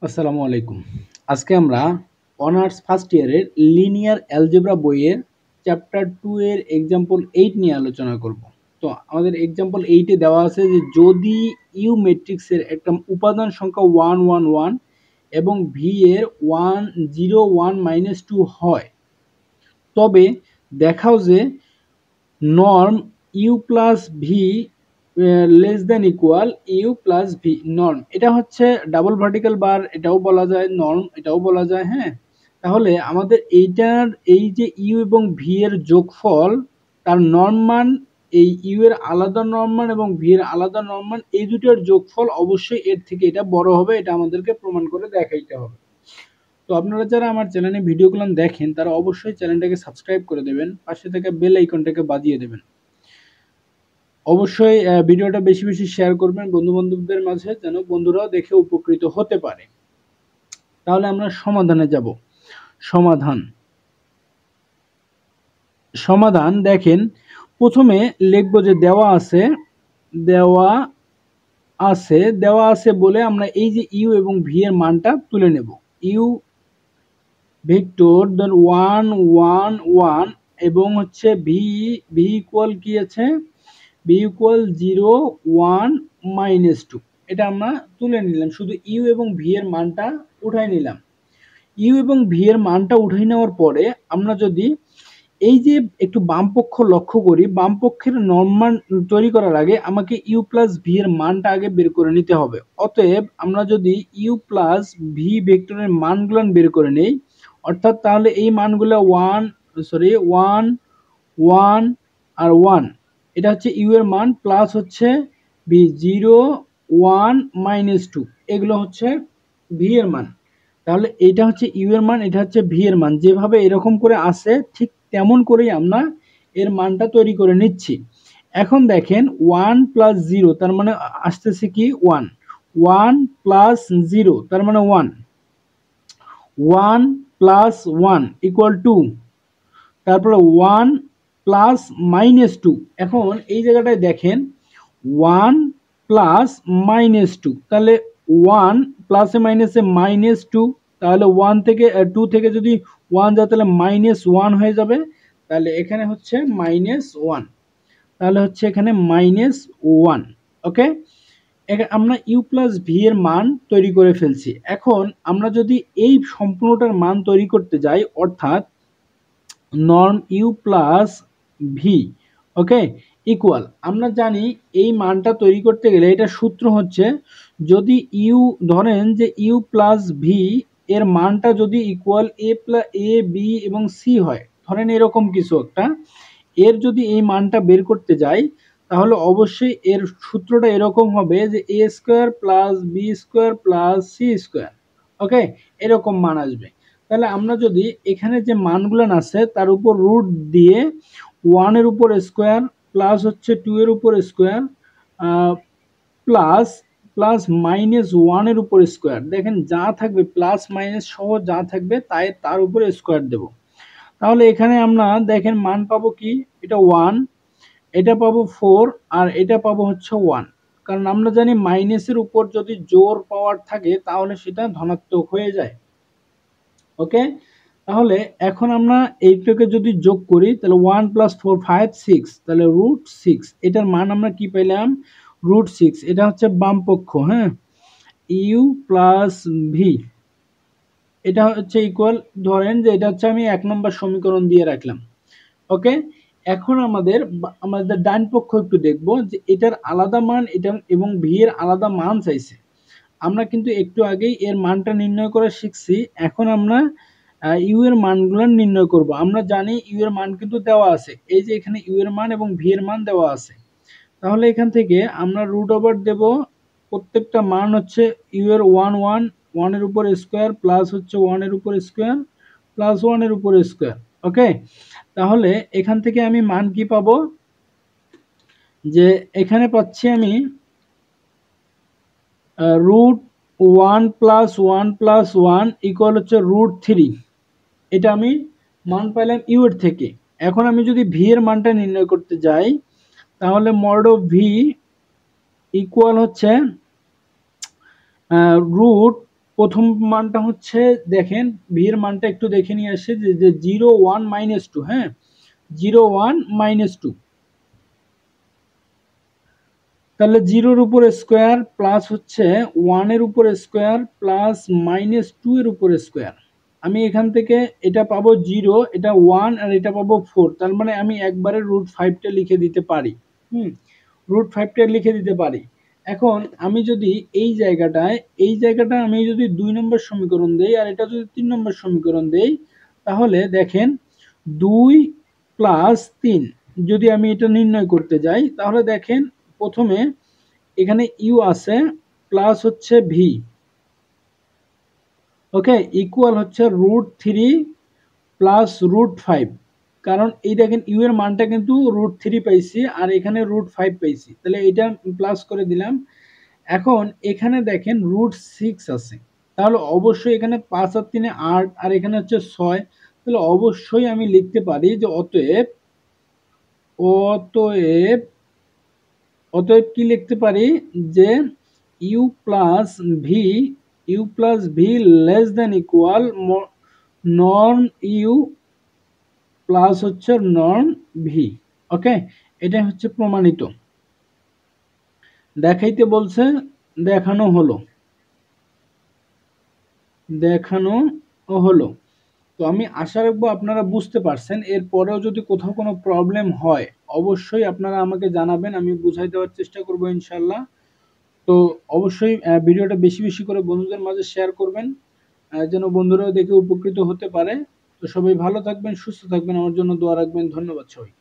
আসসালামু আলাইকুম। আজকে আমরা অনার্স ফার্স্ট ইয়ারের লিনিয়ার অ্যালজেব্রা বইয়ের চ্যাপ্টার 2 এর এক্সাম্পল 8 নিয়ে আলোচনা করব। তো আমাদের এক্সাম্পল 8 এ দেওয়া আছে যে যদি ইউ ম্যাট্রিক্সের একটা উপাদান সংখ্যা 1 1 1 এবং ভি এর 1 0 1 -2 হয়, তবে দেখাও যে norm u plus v less than equal u plus v. Norm এটা হচ্ছে ডাবল ভার্টিক্যাল বার, এটাও বলা যায় নর্ম, এটাও বলা যায়। হ্যাঁ, তাহলে আমাদের এইটার এই যে ইউ এবং ভি এর যোগফল, তার নর্ম মান, এই ইউ এর আলাদা নর্ম মান এবং ভি এর আলাদা নর্ম মান, এই দুটোর যোগফল অবশ্যই এর থেকে এটা বড় হবে। এটা আমাদেরকে প্রমাণ করে দেখাইতে হবে। তো আপনারা যারা আমার চ্যানেলে ভিডিওগুলো দেখেন তারা অবশ্যই চ্যানেলটাকে সাবস্ক্রাইব করে দেবেন, পাশে থেকে বেল আইকনটাকে বাজিয়ে দেবেন। অবশ্যই ভিডিওটা বেশি বেশি শেয়ার করবেন বন্ধু বান্ধবদের মাঝে, যেন বন্ধুরাও দেখে উপকৃত হতে পারে। তাহলে আমরা সমাধানে যাব। সমাধান সমাধান দেখেন, প্রথমে লিখব যে দেওয়া আছে দেওয়া আছে বলে আমরা এই যে ইউ এবং ভি এর মানটা তুলে নেব। ইউ ভেক্টর ধর 1 1 1 এবং হচ্ছে ভি ভি ইকুয়াল কি আছে, বি ইকুয়াল 0 1 -2। এটা আমরা তুলে নিলাম, শুধু ইউ এবং ভি এর মানটা উঠাই নিলাম। ইউ এবং ভি এর মানটা উঠাই নেওয়ার পরে আমরা যদি এই যে একটু বাম পক্ষ লক্ষ্য করি, বাম পক্ষের নর্ম মান তৈরি করার আগে আমাকে ইউ প্লাস ভি এর মানটা আগে বের করে নিতে হবে। অতএব আমরা যদি ইউ প্লাস ভি ভেক্টরের মানগুলো বের করে নেই, অর্থাৎ তাহলে এই মানগুলো 1 1 আর 1, এটা হচ্ছে ইউ এর মান, প্লাস হচ্ছে ভি 0 1 -2, এগুলো হচ্ছে ভি এর মান। তাহলে এটা হচ্ছে ইউ এর মান, এটা হচ্ছে ভি এর মান। যেভাবে এরকম করে আসে ঠিক তেমন করেই আমরা এর মানটা তৈরি করে নিচ্ছি। এখন দেখেন 1 প্লাস 0 তার মানে আসতেছে কি 1, 1 প্লাস 0 তার মানে 1, 1 প্লাস 1 ইকুয়াল 2, তারপরে 1 প্লাস -2। এখন এই জায়গাটায় দেখেন 1 প্লাস -2, তাহলে 1 প্লাসে মাইনাসে -2, তাহলে 1 থেকে 2 থেকে যদি 1 যায় তাহলে -1 হয়ে যাবে। তাহলে এখানে হচ্ছে -1, তাহলে হচ্ছে এখানে -1। ওকে, আমরা ইউ প্লাস ভি এর মান তৈরি করে ফেলছি। এখন আমরা যদি এই সম্পূর্ণটার মান তৈরি করতে যাই, অর্থাৎ norm u plus v, okay, equal, আমরা জানি এই মানটা তৈরি করতে গেলে এটা সূত্র হচ্ছে, যদি ইউ ধরেন যে ইউ প্লাস ভি এর মানটা যদি ইকুয়াল এ বি এবং সি হয়, ধরেন এরকম কিছু একটা, এর যদি এই মানটা বের করতে যাই তাহলে অবশ্যই এর সূত্রটা এরকম হবে যে A square plus B square plus C square. Okay, এরকম মান আসবে। তাহলে আমরা যদি এখানে যে মানগুলো আছে তার উপর রুট দিয়ে 1 এর উপর স্কোয়ার প্লাস হচ্ছে 2 এর উপর স্কোয়ার প্লাস প্লাস -1 এর উপর স্কোয়ার, দেখেন যা থাকবে প্লাস মাইনাস সহ যা থাকবে তাই তার উপরে স্কোয়ার দেব। তাহলে এখানে আমরা দেখেন মান পাবো কি, এটা 1, এটা পাবো 4, আর এটা পাবো হচ্ছে 1। কারণ আমরা জানি মাইনাসের উপর যদি জোর পাওয়ার থাকে তাহলে সেটা ধনাত্মক হয়ে যায়। ওকে, তাহলে এখন আমরা এইটাকে যদি যোগ করি তাহলে 1 + 4 5 6, তাহলে √6, এটার মান আমরা কি পেলাম, √6। এটা হচ্ছে বাম পক্ষ। হ্যাঁ, ইউ প্লাস ভি, এটা হচ্ছে ইকুয়াল, ধরেন যে এটা হচ্ছে আমি 1 নম্বর সমীকরণ দিয়ে রাখলাম। ওকে, এখন আমাদের ডান পক্ষ একটু দেখব যে এটার আলাদা মান, এটা এবং ভি এর আলাদা মান চাইছে। আমরা কিন্তু একটু আগেই এর মানটা নির্ণয় করে শিখছি। এখন আমরা ইউ এর মানগুলো নির্ণয় করব। আমরা জানি ইউ এর মান কিন্তু দেওয়া আছে, এই যে এখানে ইউ এর মান এবং ভি এর মান দেওয়া আছে। তাহলে এখান থেকে আমরা √ওভার দেব, প্রত্যেকটা মান হচ্ছে ইউ এর 1 1, 1 এর উপর স্কোয়ার প্লাস হচ্ছে 1 এর উপর স্কোয়ার প্লাস 1 এর উপর স্কোয়ার। ওকে, তাহলে এখান থেকে আমি মান কি পাবো, যে এখানে পাচ্ছি আমি √1 + 1 + 1 ইকুয়াল হচ্ছে √3। এটা আমি মান পাইলাম ইউ এর থেকে। এখন আমি যদি ভি এর মানটা নির্ণয় করতে যাই তাহলে মড অফ ভি ইকুয়াল হচ্ছে রুট, প্রথম মানটা হচ্ছে দেখেন ভি এর মানটা একটু দেখে নিয়ে আসে যে 0 1 -2, হ্যাঁ 0 1 -2, তাহলে 0 এর উপরে স্কোয়ার প্লাস হচ্ছে 1 এর উপরে স্কোয়ার প্লাস -2 এর উপরে স্কোয়ার। আমি এখান থেকে এটা পাবো 0, এটা 1 আর এটা পাবো 4, তার মানে আমি একবারে √5টা লিখে দিতে পারি। √5টা লিখে দিতে পারি। এখন আমি যদি এই জায়গাটা আমি যদি 2 নম্বর সমীকরণ দেই আর এটা যদি 3 নম্বর সমীকরণ দেই, তাহলে দেখেন 2 প্লাস 3 যদি আমি এটা নির্ণয় করতে যাই, তাহলে দেখেন প্রথমে এখানে ইউ আছে প্লাস হচ্ছে ভি, ওকে, ইকুয়াল হচ্ছে √3 প্লাস √5, কারণ এই দেখেন ইউ এর মানটা কিন্তু √3 পাইছি আর এখানে √5 পাইছি, তাহলে এটা প্লাস করে দিলাম। এখন এখানে দেখেন √6 আছে, তাহলে অবশ্যই এখানে 5 আর 3 8 আর এখানে হচ্ছে 6, তাহলে অবশ্যই আমি লিখতে পারি যে অতএব অতএব অতএব কি লিখতে পারি যে u plus v less than equal norm u plus হচ্ছে নর্ম ভি। ওকে, এটা হচ্ছে প্রমাণিত, দেখাইতে বলছে, দেখানো হলো, দেখানো হলো। তো আমি আশা রাখবো আপনারা বুঝতে পারছেন। এরপরেও যদি কোথাও কোনো প্রবলেম হয় অবশ্যই আপনারা আমাকে জানাবেন, আমি বুঝাই দেওয়ার চেষ্টা করব ইনশাল্লাহ। তো অবশ্যই ভিডিওটা বেশি বেশি করে বন্ধুদের মাঝে শেয়ার করবেন, যেন বন্ধুরাও দেখে উপকৃত হতে পারে। তো সবাই ভালো থাকবেন, সুস্থ থাকবেন, আমার জন্য দোয়া রাখবেন। ধন্যবাদ সবাই।